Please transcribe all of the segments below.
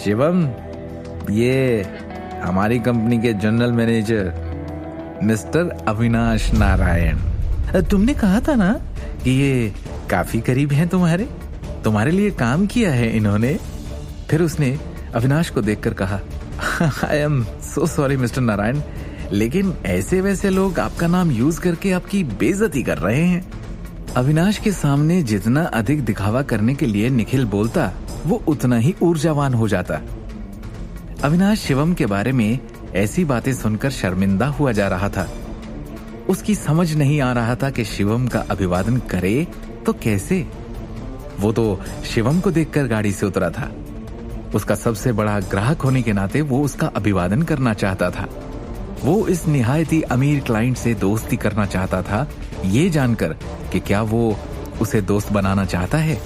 शिवम, ये हमारी कंपनी के general manager mister Avinash Narayan. तुमने कहा था ना कि ये काफी करीब हैं तुम्हारे लिए काम किया है इन्होंने। फिर उसने अविनाश को देखकर कहा, I am so sorry mister Narayan, लेकिन ऐसे वैसे लोग आपका नाम यूज करके आपकी बेइज्जती कर रहे हैं। अविनाश के सामने जितना अधिक दिखावा करने के लिए निखिल बोलता, वो उतना ही ऊर्जावान हो जाता। अविनाश शिवम के बारे में ऐसी बातें सुनकर शर्मिंदा हुआ जा रहा था। उसकी समझ नहीं आ रहा था कि शिवम का अभिवादन करे तो कैसे। वो तो शिवम को देखकर गाड़ी से उतरा था। उसका सबसे बड़ा ग्राहक होने के नाते वो उसका अभिवादन करना चाहता था। वो इस निहायती अमीर क्लाइंट से दोस्ती करना चाहता था, ये जानकर कि क्या वो उसे दोस्त बनाना चाहता है।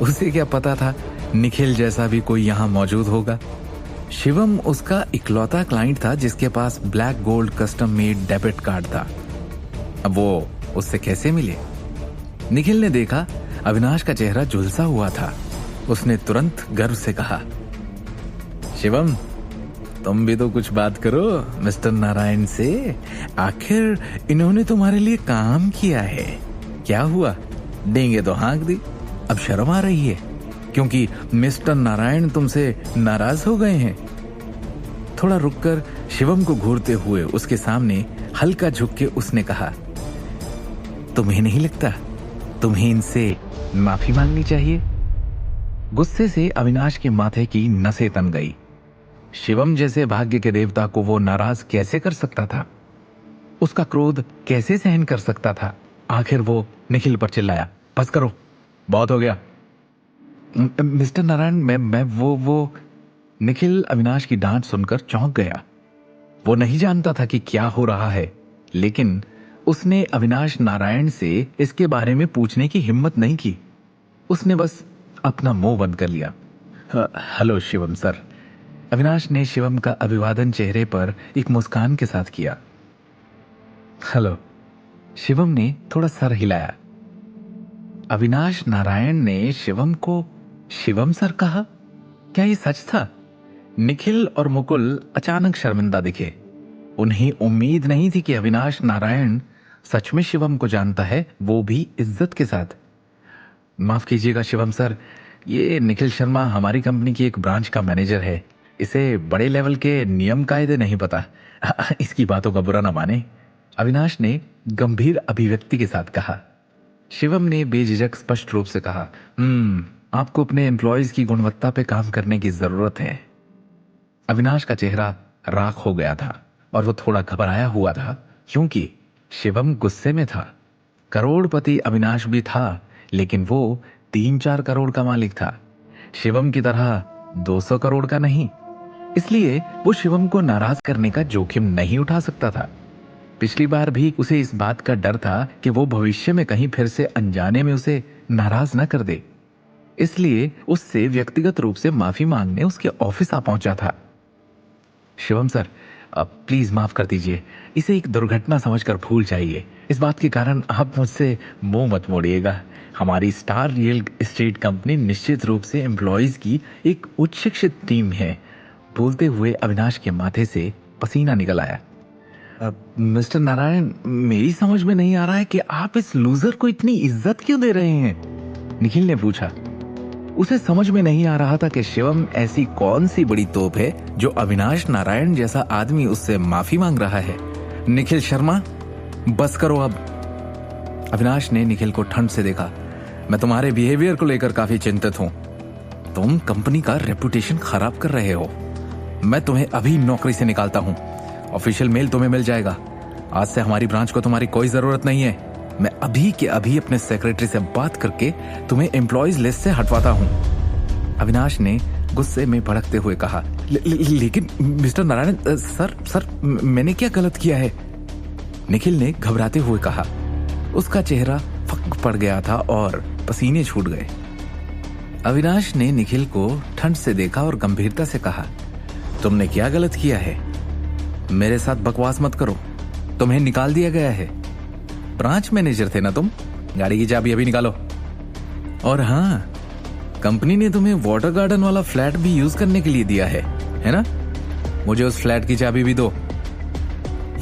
उसे क्या पता था निखिल जैसा भी कोई यहाँ मौजूद होगा। शिवम उसका इकलौता क्लाइंट था जिसके पास black gold custom made debit card था। अब वो उससे कैसे मिले? निखिल ने देखा अविनाश का चेहरा झुलसा हुआ था। उसने तुरंत गर्व से कहा, शिवम, तुम भी तो कुछ बात करो मिस्टर नारायण से। आखिर इन्होंने तुम्हारे लिए काम किया है। क्या हुआ, देंगे तो हाँक दी, अब शर्म आ रही है क्योंकि मिस्टर नारायण तुमसे नाराज हो गए हैं। थोड़ा रुककर शिवम को घूरते हुए उसके सामने हल्का झुक के उसने कहा, तुम्हें नहीं लगता तुम्हें इनसे माफी मांगनी चाहिए? गुस्से से अविनाश के माथे की नसें तन गई। शिवम जैसे भाग्य के देवता को वो नाराज कैसे कर सकता था? उसका क्रोध कैसे सहन कर सकता था? आखिर वो निखिल पर चिल्लाया, बस करो, बहुत हो गया। मिस्टर नारायण, मैं वो निखिल अविनाश की डांट सुनकर चौंक गया। वो नहीं जानता था कि क्या हो रहा है, लेकिन उसने अविनाश नारायण से इसके बारे में पूछने की हिम्मत नहीं की। उसने बस अपना मुंह बंद कर लिया। Hello Shivam sir. अविनाश ने शिवम का अभिवादन चेहरे पर एक मुस्कान के साथ किया। हेलो। शिवम ने थोड़ा सर हिलाया। अविनाश नारायण ने शिवम को शिवम सर कहा। क्या ये सच था? निखिल और मुकुल अचानक शर्मिंदा दिखे। उन्हें उम्मीद नहीं थी कि अविनाश नारायण सच में शिवम को जानता है, वो भी इज्जत के साथ। माफ कीजिएगा शिवम सर, ये निखिल शर्मा हमारी कंपनी की एक ब्रांच का मैनेजर है। इसे बड़े लेवल के नियम कायदे नहीं पता। इसकी बातों का बुरा ना माने, अविनाश ने गंभीर अभिव्यक्ति के साथ कहा। शिवम ने बेझिझक स्पष्ट रूप से कहा, आपको अपने एम्प्लॉयज की गुणवत्ता पे काम करने की जरूरत है। अविनाश का चेहरा राख हो गया था और वो थोड़ा घबराया हुआ था क्योंकि शिवम गुस्से में था। करोड़पति अविनाश भी था, लेकिन वो 3-4 करोड़ का मालिक था, शिवम की तरह 200 करोड़ का नहीं। इसलिए वो शिवम को नाराज करने का जोखिम नहीं उठा सकता था। पिछली बार भी उसे इस बात का डर था कि वो भविष्य में कहीं फिर से अनजाने में उसे नाराज न कर दे। इसलिए उससे व्यक्तिगत रूप से माफी मांगने उसके ऑफिस आ पहुंचा था। शिवम सर, प्लीज माफ कर दीजिए, इसे एक दुर्घटना समझकर भूल जाइए। इस बात के कारण आप मुझसे मुंह मत मोड़िएगा। हमारी स्टार रियल एस्टेट कंपनी निश्चित रूप से एम्प्लॉयज की एक उच्च शिक्षित टीम है। बोलते हुए अविनाश के माथे से पसीना निकल आया। मिस्टर नारायण, मेरी समझ में नहीं आ रहा है कि आप इस लूजर को इतनी इज्जत क्यों दे रहे हैं? निखिल ने पूछा। उसे समझ में नहीं आ रहा था कि शिवम ऐसी कौन सी बड़ी तोप है जो अविनाश नारायण जैसा आदमी उससे माफी मांग रहा है। निखिल शर्मा, बस करो अब। अविनाश ने निखिल को ठंड से देखा। मैं तुम्हारे बिहेवियर को लेकर काफी चिंतित हूं। तुम कंपनी का रेपुटेशन खराब कर रहे हो। मैं तुम्हें अभी नौकरी से निकालता हूं। ऑफिशियल मेल तुम्हें मिल जाएगा। आज से हमारी ब्रांच को तुम्हारी कोई जरूरत नहीं है। मैं अभी के अभी अपने सेक्रेटरी से बात करके तुम्हें एम्प्लॉयज लिस्ट से हटवाता हूं। अविनाश ने गुस्से में भड़कते हुए कहा। लेकिन मिस्टर नारायण सर, मैंने क्या गलत किया है? निखिल ने घबराते हुए कहा। उसका चेहरा फक पड़ गया था और पसीने छूट गए। अविनाश ने निखिल को ठंड से देखा और गंभीरता से कहा, तुमने क्या गलत किया है? मेरे साथ बकवास मत करो। तुम्हें निकाल दिया गया है। ब्रांच मैनेजर थे ना तुम? गाड़ी की चाबी अभी निकालो। और हाँ, कंपनी ने तुम्हें वाटर गार्डन वाला फ्लैट भी यूज करने के लिए दिया है ना? मुझे उस फ्लैट की चाबी भी दो।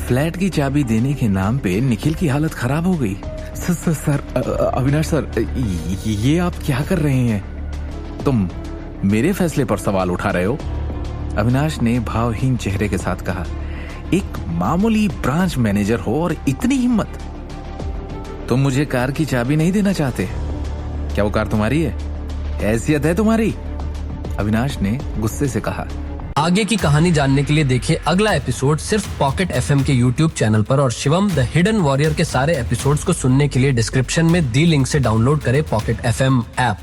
फ्लैट की चाबी देने के नाम पे निखिल की हालत खराब हो गई। सर, अविनाश सर, ये आप क्या कर रहे हैं? तुम मेरे फैसले पर सवाल उठा रहे हो? अविनाश ने भावहीन चेहरे के साथ कहा। एक मामूली ब्रांच मैनेजर हो और इतनी हिम्मत? तुम मुझे कार की चाबी नहीं देना चाहते? क्या वो कार तुम्हारी है? हैसियत है तुम्हारी? अविनाश ने गुस्से से कहा। आगे की कहानी जानने के लिए देखिए अगला एपिसोड सिर्फ पॉकेट एफएम के यूट्यूब चैनल पर और शिवम द हिडन वॉरियर के सारे एपिसोड्स को सुनने के लिए डिस्क्रिप्शन में दी लिंक से डाउनलोड करें पॉकेट एफएम ऐप।